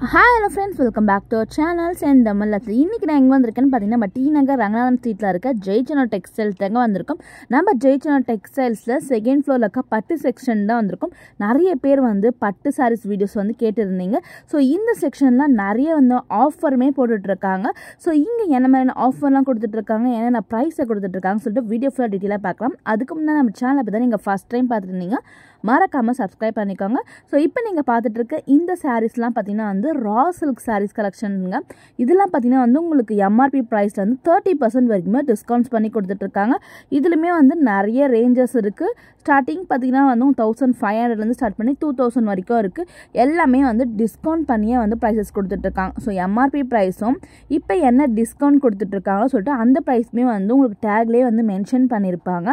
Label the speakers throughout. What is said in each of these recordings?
Speaker 1: Hi hello friends, welcome back to our channel. And இன்னைக்கு நான் எங்க வந்திருக்கேன்னு பாத்தீங்கன்னா நம்ம டி நகர் ரங்கநாதன் ஸ்ட்ரீட்ல இருக்க ஜெயச்சனா டெக்ஸ்டைல்ஸ் தாங்க வந்திருக்கோம். நம்ம ஜெயச்சனா டெக்ஸ்டைல்ஸ்ல செகண்ட் ஃப்ளோர்ல இருக்க பட்டு செக்ஷன் தான் வந்திருக்கோம். நிறைய பேர் வந்து பட்டு சாரீஸ் வீடியோஸ் வந்து கேட்டிருந்தீங்க. ஸோ இந்த செக்ஷன்ல நிறைய வந்து ஆஃபருமே போட்டுட்டு இருக்காங்க. ஸோ இங்க என்ன மாதிரியான ஆஃபர்லாம் கொடுத்துட்டு இருக்காங்க, என்னென்ன ப்ரைஸை கொடுத்துட்டு இருக்காங்கன்னு சொல்லிட்டு வீடியோ ஃபுல்லாக டீட்டெயிலாக பார்க்கலாம். அதுக்கு முன்னாடி நம்ம சேனலை பற்றி நீங்கள் ஃபர்ஸ்ட் டைம் பார்த்துருந்தீங்க மறக்காமல் சப்ஸ்கிரைப் பண்ணிக்கோங்க. ஸோ இப்போ நீங்கள் பார்த்துட்டு இருக்க இந்த சாரீஸ்லாம் பார்த்தீங்கன்னா வந்து ரா சில்க் சாரீஸ் கலெக்ஷனுங்க. இதெல்லாம் பார்த்தீங்கன்னா வந்து உங்களுக்கு எம்ஆர்பி ப்ரைஸில் வந்து 30% வரைக்குமே டிஸ்கவுண்ட்ஸ் பண்ணி கொடுத்துட்ருக்காங்க. இதுலையுமே வந்து நிறைய ரேஞ்சஸ் இருக்குது. ஸ்டார்டிங் பார்த்தீங்கன்னா வந்து 1500லேருந்து ஸ்டார்ட் பண்ணி 2000 வரைக்கும் இருக்குது. எல்லாமே வந்து டிஸ்கவுண்ட் பண்ணியே வந்து ப்ரைஸஸ் கொடுத்துட்ருக்காங்க. ஸோ எம்ஆர்பி ப்ரைஸும் இப்போ என்ன டிஸ்கவுண்ட் கொடுத்துட்ருக்காங்க சொல்லிட்டு அந்த ப்ரைஸுமே வந்து உங்களுக்கு டேக்லேயே வந்து மென்ஷன் பண்ணியிருப்பாங்க.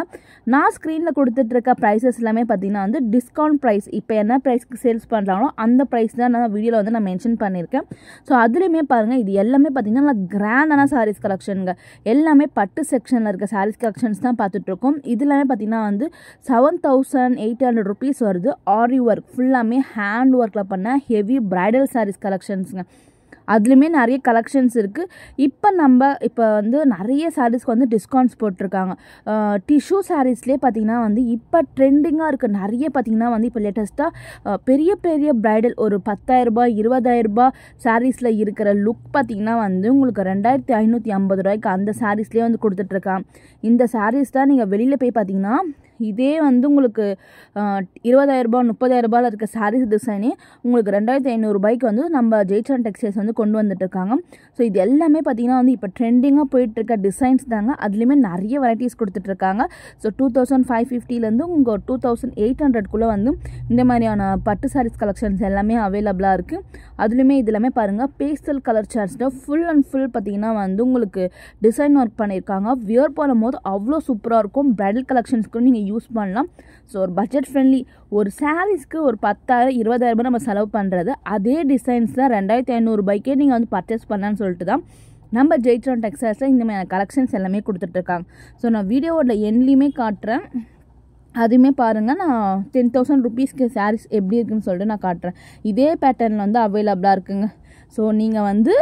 Speaker 1: நான் ஸ்க்ரீனில் கொடுத்துட்ருக்க ப்ரைஸஸ் எல்லாமே பார்த்தீங்கன்னா வந்து டிஸ்கவுண்ட் ப்ரைஸ். இப்போ என்ன ப்ரைஸ்க்கு சேல்ஸ் பண்ணுறாங்களோ அந்த ப்ரைஸ் தான் நான் வீடியோவில் வந்து நான் மென்ஷன் பண்ணியிருக்கேன். ஸோ அதுலேயுமே பாருங்கள், இது எல்லாமே பார்த்தீங்கன்னா நல்லா கிராண்டான சாரீஸ் கலெக்ஷனுங்க. எல்லாமே பட்டு செக்ஷனில் இருக்க சாரீஸ் கலெக்ஷன்ஸ் தான் பார்த்துட்ருக்கோம். இதுலாமே பார்த்தீங்கன்னா வந்து 7800 rupees வருது. ஆரி ஒர்க் ஃபுல்லாமே ஹேண்ட் ஒர்க்கில் பண்ண ஹெவி பிரைடல் சாரீஸ் கலெக்ஷன்ஸுங்க. அதுலேயுமே நிறைய கலெக்ஷன்ஸ் இருக்குது. இப்போ வந்து நிறைய சாரீஸ்க்கு வந்து டிஸ்கவுண்ட்ஸ் போட்டிருக்காங்க. டிஷ்யூ சாரீஸ்லேயே பார்த்திங்கன்னா வந்து இப்போ ட்ரெண்டிங்காக இருக்குது. நிறைய பார்த்திங்கன்னா வந்து இப்போ லேட்டஸ்ட்டாக பெரிய பெரிய பிரைடல் ஒரு 10,000 ரூபாய் 20,000 ரூபாய் சாரீஸில் இருக்கிற லுக் பார்த்திங்கன்னா வந்து உங்களுக்கு 2550 ரூபாய்க்கு அந்த சாரீஸ்லேயே வந்து கொடுத்துட்ருக்காங்க. இந்த சாரீஸ் தான் நீங்கள் வெளியில் போய் பார்த்திங்கன்னா இதே வந்து உங்களுக்கு 20,000 ரூபாய் 30,000 ரூபாயில் இருக்க சாரீஸ் டிசைனே உங்களுக்கு 2500 ரூபாய்க்கு வந்து நம்ம ஜெயச்சனா டெக்ஸ்டைல்ஸ் வந்து கொண்டு வந்துட்டுருக்காங்க. ஸோ இது எல்லாமே பார்த்திங்கன்னா வந்து இப்போ ட்ரெண்டிங்காக போயிட்டுருக்க டிசைன்ஸ் தாங்க. அதுலேயுமே நிறைய வெரைட்டிஸ் கொடுத்துட்ருக்காங்க. ஸோ 2550லேருந்து உங்கள் 2800க்குள்ளே வந்து இந்த மாதிரியான பட்டு சாரீஸ் கலெக்ஷன்ஸ் எல்லாமே அவைலபிளாக இருக்குது. அதுலேயுமே இது எல்லாமே பாருங்கள், பேஸ்டல் கலர் சார்ட்ஸில் ஃபுல் அண்ட் ஃபுல் பார்த்திங்கன்னா வந்து உங்களுக்கு டிசைன் ஒர்க் பண்ணியிருக்காங்க. வியர் பண்ணும் போது அவ்வளோ சூப்பராக இருக்கும். பிரைடல் கலெக்ஷன்ஸ்க்கு நீங்கள் யூஸ் பண்ணலாம். ஸோ ஒரு பட்ஜெட் ஃப்ரெண்ட்லி ஒரு சாரீஸ்க்கு ஒரு 10,000 20,000 ரூபாய் நம்ம செலவு பண்ணுறது அதே டிசைன்ஸில் 2500 ரூபாய்க்கே நீங்கள் வந்து பர்ச்சேஸ் பண்ணலான்னு சொல்லிட்டு தான் நம்ம ஜெயச்சனா டெக்ஸ்டைல்ஸில் இந்த மாதிரி கலெக்ஷன்ஸ் எல்லாமே கொடுத்துட்ருக்காங்க. ஸோ நான் வீடியோவோட எண்ட்லேயுமே காட்டுறேன். அதுவுமே பாருங்கள், நான் 10,000 rupeesக்கு சாரீஸ் எப்படி இருக்குன்னு சொல்லிட்டு நான் காட்டுறேன். இதே பேட்டர்னில் வந்து அவைலபிளாக இருக்குங்க. ஸோ நீங்கள் வந்து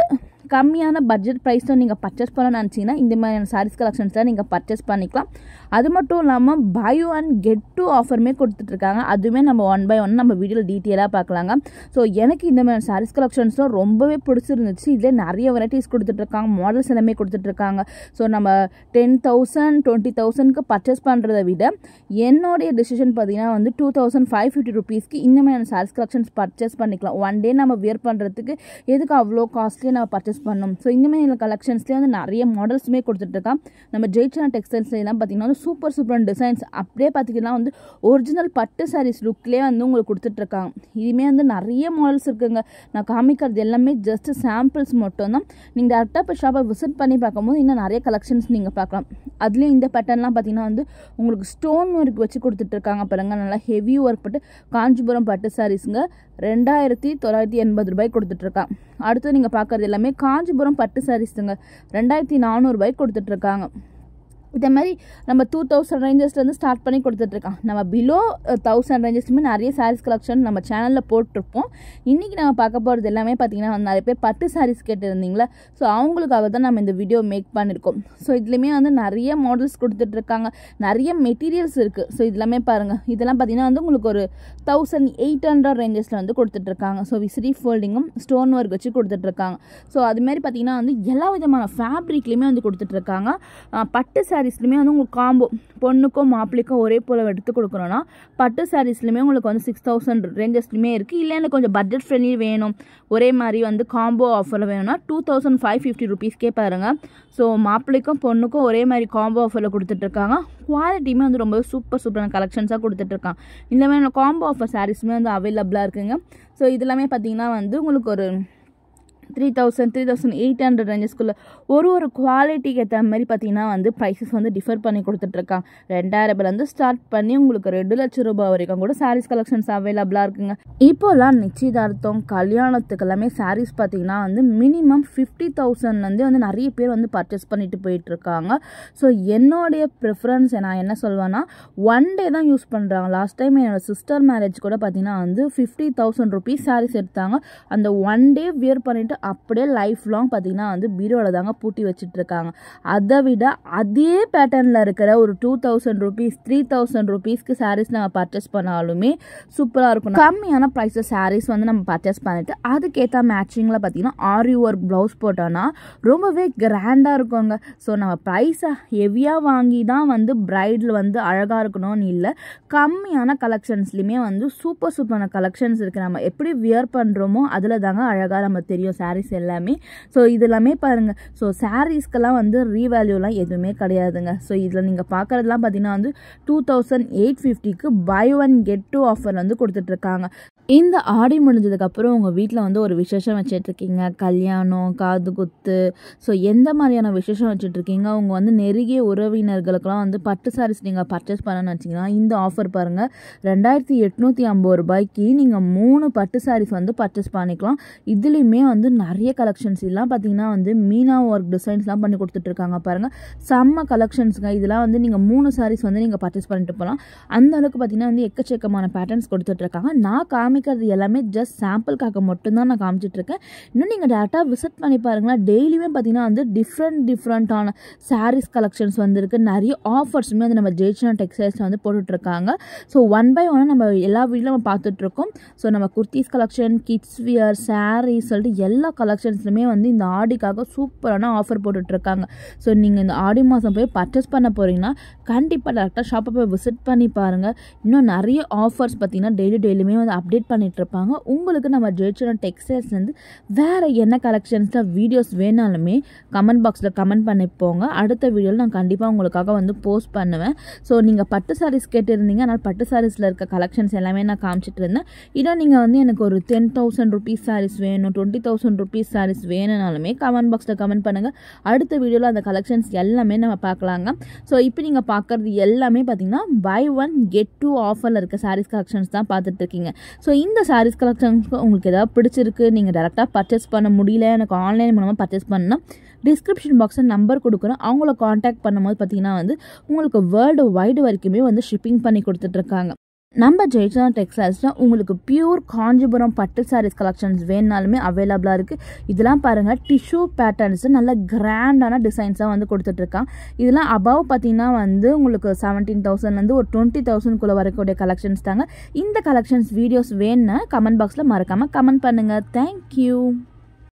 Speaker 1: கம்மியான பட்ஜெட் ப்ரைஸில் நீங்கள் பர்ச்சேஸ் பண்ண நினச்சிங்கன்னா இந்த மாதிரியான சாரீஸ் கலெக்ஷன்ஸில் நீங்கள் பர்ச்சேஸ் பண்ணிக்கலாம். அது மட்டும் இல்லாமல் பை ஒன் கெட் டூ ஆஃபருமே கொடுத்துட்ருக்காங்க. அதுவுமே நம்ம 1 by 1 நம்ம வீடியோவில் டீட்டெயிலாக பார்க்கலாங்க. ஸோ எனக்கு இந்த மாதிரி சாரீஸ் கலெக்ஷன்ஸ்லாம் ரொம்பவே பிடிச்சிருந்துச்சு. இதிலே நிறைய வெரைட்டிஸ் கொடுத்துட்ருக்காங்க, மாடல்ஸ் எல்லாமே கொடுத்துட்ருக்காங்க. ஸோ நம்ம 10,000 20,000க்கு பர்ச்சேஸ் பண்ணுறதை விட என்னுடைய டிசிஷன் பார்த்தீங்கன்னா வந்து 2,550 rupeesக்கு இந்த மாதிரியான சாரீஸ் கலெக்ஷன்ஸ் பர்ச்சேஸ் பண்ணிக்கலாம். ஒன் டே நம்ம வியர் பண்ணுறதுக்கு எதுக்கு அவ்வளோ காஸ்ட்லியாக நம்ம பர்ச்சேஸ் பண்ணணும். ஸோ இந்த மாதிரி கலெக்ஷன்ஸ்லேயே வந்து நிறைய மாடல்ஸுமே கொடுத்துட்ருக்கான். நம்ம ஜெயச்சனா டெக்ஸ்டைல்ஸ்லாம் பார்த்தீங்கன்னா வந்து சூப்பர் டிசைன்ஸ் அப்படியே பார்த்தீங்கன்னா வந்து ஒரிஜினல் பட்டு சாரீஸ் லுக்லேயே வந்து உங்களுக்கு கொடுத்துட்ருக்காங்க. இதுவுமே வந்து நிறைய மாடல்ஸ் இருக்குங்க. நான் காமிக்கிறது எல்லாமே ஜஸ்ட் சாம்பிள்ஸ் மட்டும்தான். நீங்கள் டேரெக்டாக இப்போ ஷாப்பை விசிட் பண்ணி பார்க்கும்போது இன்னும் நிறைய கலெக்ஷன்ஸ் நீங்கள் பார்க்கலாம். அதுலேயும் இந்த பேட்டர்ன்லாம் பார்த்தீங்கன்னா வந்து உங்களுக்கு ஸ்டோன் ஒர்க் வச்சு கொடுத்துட்ருக்காங்க பாருங்க. நல்லா ஹெவி ஒர்க் பட்டு காஞ்சிபுரம் பட்டு சாரீஸுங்க 2,980 ரூபாய்க்கு கொடுத்துட்ருக்காங்க. அடுத்து நீங்கள் பார்க்குறது எல்லாமே காஞ்சிபுரம் பட்டு சாரீஸுங்க 2,400 ரூபாய்க்கு கொடுத்துட்ருக்காங்க. இதே மாதிரி நம்ம 2,000 ரேஞ்சஸ்லேருந்து ஸ்டார்ட் பண்ணி கொடுத்துட்ருக்கான். நம்ம பிலோ 1,000 ரேஞ்சஸ்லுமே நிறைய சாரீஸ் கலெக்ஷன் நம்ம சேனலில் போட்டிருப்போம். இன்றைக்கி நம்ம பார்க்க போகிறது எல்லாமே பார்த்திங்கன்னா நிறைய பேர் பட்டு சாரீஸ் கேட்டிருந்தீங்களா, ஸோ அவங்களுக்காக தான் நம்ம இந்த வீடியோ மேக் பண்ணியிருக்கோம். ஸோ இதுலேயுமே வந்து நிறைய மாடல்ஸ் கொடுத்துட்ருக்காங்க, நிறைய மெட்டீரியல்ஸ் இருக்குது. ஸோ இதெல்லாமே பாருங்கள், இதெல்லாம் பார்த்திங்கன்னா வந்து உங்களுக்கு ஒரு 1,800 ரேஞ்சஸில் வந்து கொடுத்துட்ருக்காங்க. ஸோ விசிறி ஃபோல்டிங்கும் ஸ்டோன் ஒர்க் வச்சு கொடுத்துட்ருக்காங்க. ஸோ அதுமாரி பார்த்திங்கன்னா வந்து எல்லா விதமான ஃபேப்ரிக்லேயுமே வந்து கொடுத்துட்ருக்காங்க. பட்டு சாரீஸ்லையுமே வந்து உங்களுக்கு காம்போ பொண்ணுக்கும் மாப்பிள்ளைக்கும் ஒரே போல் எடுத்து கொடுக்குறோன்னா பட்டு சாரீஸ்லையுமே உங்களுக்கு வந்து 6,000 ரேஞ்சஸ்லையுமே இருக்குது. இல்லை எனக்கு கொஞ்சம் பட்ஜெட் ஃப்ரெண்ட்லி வேணும், ஒரே மாதிரி வந்து காம்போ ஆஃபரில் வேணும்னா 2,550 rupeesக்கே பாருங்கள். ஸோ மாப்பிள்ளைக்கும் பொண்ணுக்கும் ஒரே மாதிரி காம்போ ஆஃபரில் கொடுத்துட்ருக்காங்க. குவாலிட்டியுமே வந்து ரொம்ப சூப்பரான கலெக்ஷன்ஸாக கொடுத்துட்ருக்காங்க. இந்த மாதிரி காம்போ ஆஃபர் சாரீஸுமே வந்து அவைலபிளாக இருக்குங்க. ஸோ இதெல்லாமே பார்த்திங்கன்னா வந்து உங்களுக்கு ஒரு 3000 3800 ரேஞ்சஸ்க்குள்ளே ஒரு குவாலிட்டிக்கு ஏற்ற மாதிரி பார்த்தீங்கன்னா வந்து ப்ரைஸஸ் வந்து டிஃபர் பண்ணி கொடுத்துட்ருக்காங்க. 2000 ஸ்டார்ட் பண்ணி உங்களுக்கு 2 லட்சம் ரூபாய் வரைக்கும் கூட சாரீஸ் கலெக்ஷன்ஸ் அவைலபிளாக இருக்குங்க. இப்போலாம் நிச்சயதார்த்தம் கல்யாணத்துக்கு எல்லாமே சாரீஸ் பார்த்தீங்கன்னா வந்து மினிமம் 50,000 வந்து நிறைய பேர் வந்து பர்ச்சேஸ் பண்ணிட்டு போயிட்டுருக்காங்க. ஸோ என்னுடைய ப்ரிஃபரன்ஸ் நான் என்ன சொல்வேன்னா, ஒன் டே தான் யூஸ் பண்ணுறாங்க. லாஸ்ட் டைம் என்னோட சிஸ்டர் மேரேஜ் கூட பார்த்தீங்கன்னா வந்து 50,000 ருபீஸ் சாரீஸ் எடுத்தாங்க. அந்த ஒன் டே வியர் பண்ணிவிட்டு அப்படியே லைஃப் லாங் பார்த்தீங்கன்னா வந்து பீரோவில் தாங்க பூட்டி வச்சுட்டு இருக்காங்க. அதை விட அதே பேட்டர்னில் இருக்கிற ஒரு 2,000 ருபீஸ் 3,000 ருபீஸ்க்கு சாரீஸ் நம்ம பர்ச்சேஸ் பண்ணாலுமே சூப்பராக இருக்கும். கம்மியான ப்ரைஸில் சாரீஸ் வந்து நம்ம பர்ச்சேஸ் பண்ணிட்டு அதுக்கேற்ற மேட்சிங்கில் பார்த்தீங்கன்னா ஆரி ஒர்க் ப்ளவுஸ் போட்டோன்னா ரொம்பவே கிராண்டாக இருக்குங்க. ஸோ நம்ம ப்ரைஸை ஹெவியாக வாங்கி தான் வந்து பிரைடில் வந்து அழகாக இருக்கணும்னு இல்லை, கம்மியான கலெக்ஷன்ஸ்லையுமே வந்து சூப்பரான கலெக்ஷன்ஸ் இருக்குது. நம்ம எப்படி வியர் பண்ணுறோமோ அதில் தாங்க அழகாக நம்ம தெரியும் சாரீஸ் எல்லாமே. ஸோ இது எல்லாமே பாருங்கள். ஸோ சாரீஸ்க்கெல்லாம் வந்து ரீவேல்யூலாம் எதுவுமே கிடையாதுங்க. ஸோ இதில் நீங்கள் பார்க்குறதுலாம் பார்த்தீங்கன்னா வந்து 2850க்கு buy one get two offer வந்து கொடுத்துட்ருக்காங்க. இந்த ஆடி முடிஞ்சதுக்கப்புறம் உங்கள் வீட்டில் வந்து ஒரு விசேஷம் வச்சிட்ருக்கீங்க, கல்யாணம், காது குத்து, ஸோ எந்த மாதிரியான விசேஷம் வச்சுட்ருக்கீங்க, அவங்க வந்து நெருங்கிய உறவினர்களுக்கெல்லாம் வந்து பட்டு சாரீஸ் நீங்கள் பர்ச்சேஸ் பண்ணணும்னு வச்சிங்கன்னா இந்த ஆஃபர் பாருங்கள். 2850 ரூபாய்க்கு நீங்கள் 3 பட்டு சாரீஸ் வந்து பர்ச்சேஸ் பண்ணிக்கலாம். இதுலேயுமே வந்து நிறைய கலெக்ஷன்ஸ் இதெல்லாம் பார்த்தீங்கன்னா வந்து மீனா ஒர்க் டிசைன்ஸ்லாம் பண்ணி கொடுத்துட்ருக்காங்க பாருங்கள். செம்ம கலெக்ஷன்ஸுங்க. இதெல்லாம் வந்து நீங்கள் 3 சாரீஸ் வந்து நீங்கள் பர்ச்சேஸ் பண்ணிட்டு போகலாம். அந்த அளவுக்கு பார்த்தீங்கன்னா வந்து எக்கச்சக்கமான பேட்டர்ன்ஸ் கொடுத்துட்ருக்காங்க. நான் காமிக்கிறது எல்லாமே ஜஸ்ட் சாம்பிள்காக மட்டும்தான் நான் காமிச்சிட்ருக்கேன். இன்னும் நீங்கள் டேரெக்டாக விசிட் பண்ணி பாருங்களேன். டெய்லியுமே பார்த்தீங்கன்னா வந்து டிஃப்ரெண்ட்டான சாரீஸ் கலெக்ஷன்ஸ் வந்துருக்கு. நிறைய ஆஃபர்ஸுமே வந்து நம்ம ஜெயிச்சனா டெக்ஸ்டைல்ஸில் வந்து போட்டுட்ருக்காங்க. ஸோ ஒன் பை ஒன்னாக நம்ம எல்லா வீடியோவும் நம்ம பார்த்துட்ருக்கோம். ஸோ நம்ம kurtis collection, kids wear, saris சொல்லிட்டு எல்லா கலெக்ஷன்ஸ்லுமே வந்து இந்த ஆடிக்காக சூப்பரான ஆஃபர் போட்டுட்ருக்காங்க. ஸோ நீங்கள் இந்த ஆடி மாதம் போய் பர்ச்சேஸ் பண்ண போகிறீங்கன்னா கண்டிப்பாக டேரெக்டாக ஷாப்பை போய் விசிட் பண்ணி பாருங்கள். இன்னும் நிறைய ஆஃபர்ஸ் பார்த்தீங்கன்னா டெய்லியுமே வந்து அப்டேட் பண்ணிகிட்ருப்பாங்க. உங்களுக்கு நம்ம ஜெயிச்சனா டெக்ஸ்டைல்ஸ் வந்து வேறு என்ன கலெக்ஷன்ஸில் வீடியோஸ் வேணாலுமே கமெண்ட் பாக்ஸில் கமெண்ட் பண்ணி போங்க. அடுத்த வீடியோவில் நான் கண்டிப்பாக உங்களுக்காக வந்து போஸ்ட் பண்ணுவேன். ஸோ நீங்கள் பட்டு சாரீஸ் கேட்டிருந்தீங்க, அதனால் பட்டு சாரீஸில் இருக்க கலெக்ஷன்ஸ் எல்லாமே நான் காமிச்சிட்டு இருந்தேன். இதை நீங்கள் வந்து எனக்கு ஒரு 10,000 ருபீஸ் சாரீஸ் வேணும், 20,000 ருபீஸ் சாரீஸ் வேணும்னாலுமே கமெண்ட் பாக்ஸில் கமெண்ட் பண்ணுங்கள். அடுத்த வீடியோவில் அந்த கலெக்ஷன்ஸ் எல்லாமே நம்ம பார்க்கலாங்க. ஸோ இப்போ நீங்கள் பார்க்குறது எல்லாமே பார்த்தீங்கன்னா buy one get two ஆஃபரில் இருக்க சாரீஸ் கலெக்ஷன்ஸ் தான் பார்த்துட்ருக்கீங்க. ஸோ இந்த சாரீஸ் கலெக்ஷன்ஸ்க்கு உங்களுக்கு ஏதாவது பிடிச்சிருக்கு, நீங்கள் டேரெக்டாக பர்ச்சேஸ் பண்ண முடியல, எனக்கு ஆன்லைன் மூலமாக பர்ச்சேஸ் பண்ணால் டிஸ்கிரிப்ஷன் பாக்ஸில் நம்பர் கொடுக்குறோம். அவங்கள காண்டாக்ட் பண்ணும்போது பார்த்தீங்கன்னா வந்து உங்களுக்கு வேர்ல்டு வைடு வரைக்குமே வந்து ஷிப்பிங் பண்ணி கொடுத்துட்ருக்காங்க. நம்ம ஜெயிச்சனா டெக்ஸ்டைல்ஸில் உங்களுக்கு பியூர் காஞ்சிபுரம் பட்டு சாரீஸ் கலெக்ஷன்ஸ் வேணுனாலுமே அவைலபிளாக இருக்குது. இதெல்லாம் பாருங்கள், டிஷ்யூ பேட்டர்ன்ஸு நல்ல கிராண்டான டிசைன்ஸாக வந்து கொடுத்துட்ருக்காங்க. இதெல்லாம் அபவ் பார்த்தீங்கன்னா வந்து உங்களுக்கு 17,000 ஒரு 20,000 வரக்கூடிய கலெக்ஷன்ஸ் தாங்க. இந்த கலெக்ஷன்ஸ் வீடியோஸ் வேணும்னா கமெண்ட் பாக்ஸில் மறக்காமல் கமெண்ட் பண்ணுங்கள். தேங்க்யூ.